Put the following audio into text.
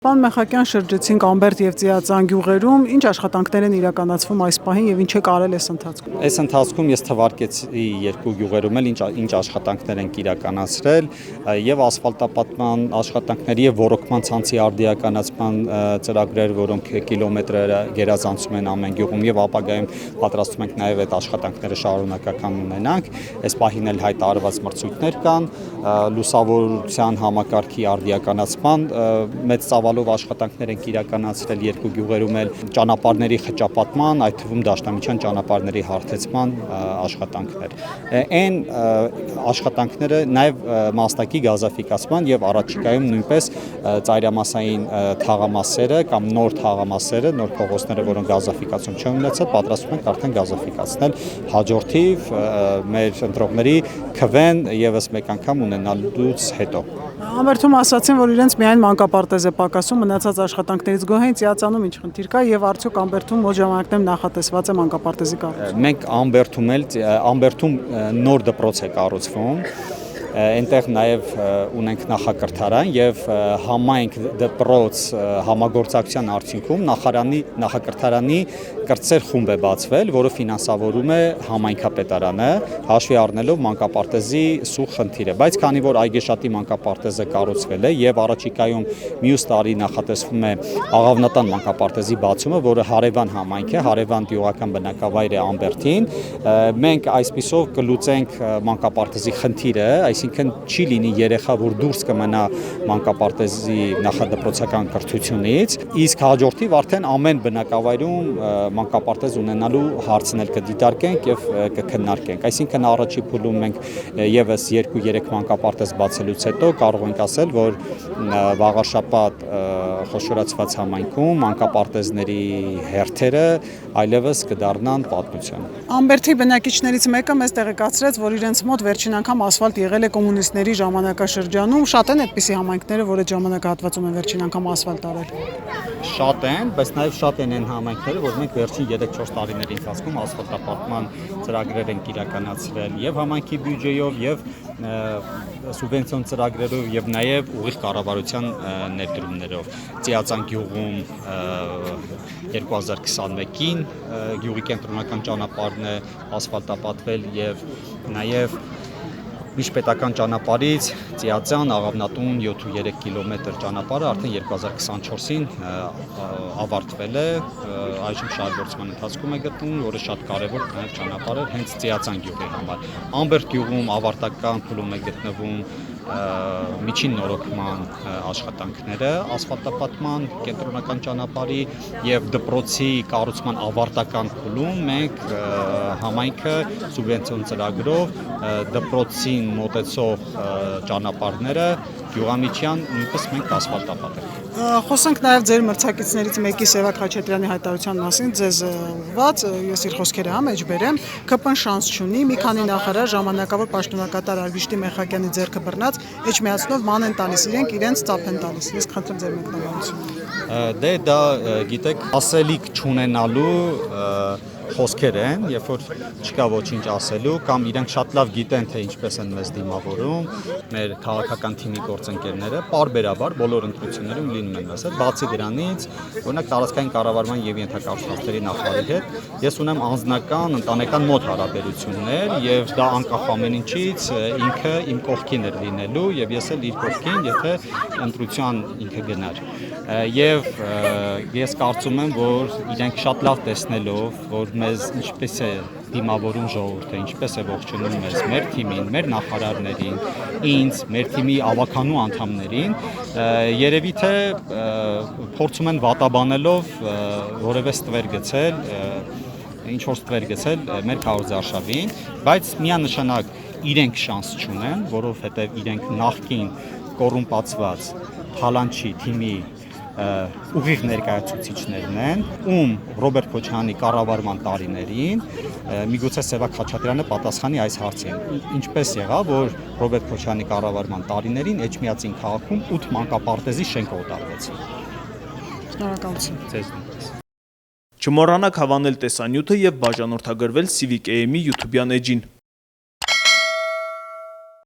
Պարոն Մեխակյան, շրջեցինք Ամբերդ եւ Ծիածան գյուղերում, ինչ աշխատանքներ են իրականացվում այս պահին եւ ինչ է կարել այս ընթացքում։ Այս ընթացքում ես թվարկեցի երկու գյուղերում էլ ինչ աշխատանքներ ենք իրականացրել եւ ասֆալտապատման աշխատանքների եւ ոռոգման ցանցի արդիականացման ծրագրեր, որոնք կիլոմետրերը գերազանցում են ամեն գյուղում եւ ապագայում պատրաստում ենք նաեւ այդ աշխատանքները շարունակական ունենանք։ Այս պահին էլ հայտարարված մրցույթներ կան, լուսավորության համակարգի արդիականացման մեծ ծավալով աշխատանքներ ենք իրականացրել երկու գյուղերում էլ ճանապարհների խճապատման, այդ թվում դաշնամիջյան ճանապարհների հարթեցման աշխատանքներ։ Այն աշխատանքները նաև մասնակի գազաֆիկացման եւ առաջիկայում նույնպես ծայրամասային թաղամասերը կամ նոր թաղամասերը, նոր փողոցները, որոնք գազաֆիկացում չեն ունեցել, պատրաստում ենք արդեն գազաֆիկացնել հաջորդիվ մեր ընտրողների քվեն եւս մեկ անգամ ունենալուց հետո։ Ամբերդում ասացին, որ իրենց միայն մանկապարտեզ է պակասում, մնացած աշխատանքներից գոհ են, Ծիածանում ինչ խնդիր կա եւ արդյոք Ամբերդում ոչ ժամանակներում նախատեսված է մանկապարտեզի կառուցումը։ Մենք Ամբերդում նոր դպրոց է կառուցվում, այնտեղ նաև ունենք նախակրթարան եւ համայնք դպրոց համագործակցության արդյունքում նախակրթարանի կրտսեր խումբ է բացվել, որը ֆինանսավորում է համայնքապետարանը, հաշվի առնելով մանկապարտեզի սուղ խնդիրը, բայց քանի որ Այգեշատի մանկապարտեզը կառուցվել է եւ առաջիկայում մյուս տարի նախատեսվում է Աղավնատան մանկապարտեզի բացումը, որը հարևան համայնք է, հարևան գյուղական բնակավայր է Ամբերդին, մենք այսպիսով կլուծենք մանկապարտեզի խնդիրը, այսինքն չի լինի երեխա, որ դուրս կմնա մանկապարտեզի նախադպրոցական կրթությունից, իսկ հաջորդիվ արդեն ամեն բնակավայրում մանկապարտեզ ունենալու հարցն էլ կդիտարկենք եւ կքննարկենք։ Այսինքն առաջի փուլում մենք եւս 2-3 մանկապարտեզ բացելուց հետո կարող ենք ասել, որ Վաղարշապատ խոշորացված համայնքում մանկապարտեզների հերթերը այլևս կդառնան պատմություն։ Ամբերդի բնակիչներից մեկը մեզ տեղեկացրեց, որ իրենց մոտ վերջին անգամ ասֆալտ եղել է կոմունիստների ժամանակաշրջանում, շատ են այդպիսի համայնքները, որ այդ ժամանակահատվածում են վերջին անգամ ասֆալտ արել։ Շատ են, բայց նաև շատ են այն համայնքները, որ մենք վերջին 3-4 տարիների ընթացքում ասֆալտապատման ծրագրեր ենք իրականացրել եւ համայնքի բյուջեով եւ սուբվենցիոն ծրագրերով եւ նաեւ ուղիղ կառավարության ներդրումներով։ Ծիածան գյուղում 2021-ին գյուղի կենտրոնական ճանապարհն է ասֆալտապատվել եւ նաեւ Միջպետական ճանապարհից Ծիածան Աղավնատուն 7.3 կիլոմետր ճանապարհը արդեն 2024-ին ավարտվել է, այժմ շահագործման ընթացքում է գտնվում, որը շատ կարևոր նաև ճանապարհ է հենց Ծիածան գյուղի համար։ Ամբերդ գյուղում ավարտական փուլում է գտնվում միջին նորոգման աշխատանքները, ասֆալտապատման կենտրոնական ճանապարհի եւ դպրոցի կառուցման ավարտական փուլում մենք համայնքը սուբվենցիոն ծրագրով դպրոցին մոտեցող ճանապարհները գյուղամիջյան նույնպես մենք ասֆալտապատենք։ Խոսենք նաև ձեր մրցակիցներից մեկի Սևակ Խաչատրյանի հայտարարության մասին, ձեզ ուղղված, ես իր խոսքերը մեջ բերեմ, ԿՊ-ն շանս չունի, մի քանի նախարար ժամանակավոր պաշտոնակատար Արվիշտի Մեխակյանի ձեռքը բռնած էջմիածնով ման են տալիս իրենց ծափ են տալիս։ Ես խնդրեմ ձեր մեկնաբանությունը։ Դե դա գիտեք, ասելիք չունենալու խոսքեր են, երբ որ չկա ոչինչ ասելու կամ իրենք շատ լավ գիտեն, թե ինչպես են մեզ դիմավորում, մեր քաղաքական թիմի գործընկերները, պարբերաբար բոլոր ընտրություններում լինում են մեզ հետ, բացի դրանից, օրինակ տարածքային կառավարման եւ ենթակառուցվածքների նախարարի հետ ես ունեմ անձնական, ընտանեկան մոտ հարաբերություններ եւ դա անկախ ամեն ինչից ինքը իմ կողքին էր լինելու եւ ես էլ իր կողքին, եթե ընտրության ինքը գնար։ Եվ ես կարծում եմ, որ իրենք շատ լավ տեսնելով, որ մեզ ինչպես է դիմավորում ժողովուրդը, ինչպես է ողջունում մեզ, մեր թիմին, մեր նախարարներին, ինձ, մեր թիմի ավականու անդամներին, երևի թե փորձում են վատաբանելով որևէ ստվեր գցել, ինչ-որ ստվեր գցել մեր քարոզարշավին, բայց միանշանակ իրենք շանս չունեն, որովհետև իրենք նախկին կոռումպացված Փալանչի թիմի ուղիղ ներկայացուցիչներն են, ում Ռոբերտ Քոչարյանի կառավարման տարիներին միգուցե Սևակ Խաչատրյանը պատասխանի այս հարցին։ Ինչպես եղավ, որ Ռոբերտ Քոչարյանի կառավարման տարիներին Էջմիածին քաղաքում 8 մանկապարտեզի շենք օտարվեցին։ Շնորհակալություն։ Ձեզ նույնպես։ Չմոռանաք հավանել տեսանյութը եւ բաժանորդագրվել Civic AM-ի YouTube-յան էջին։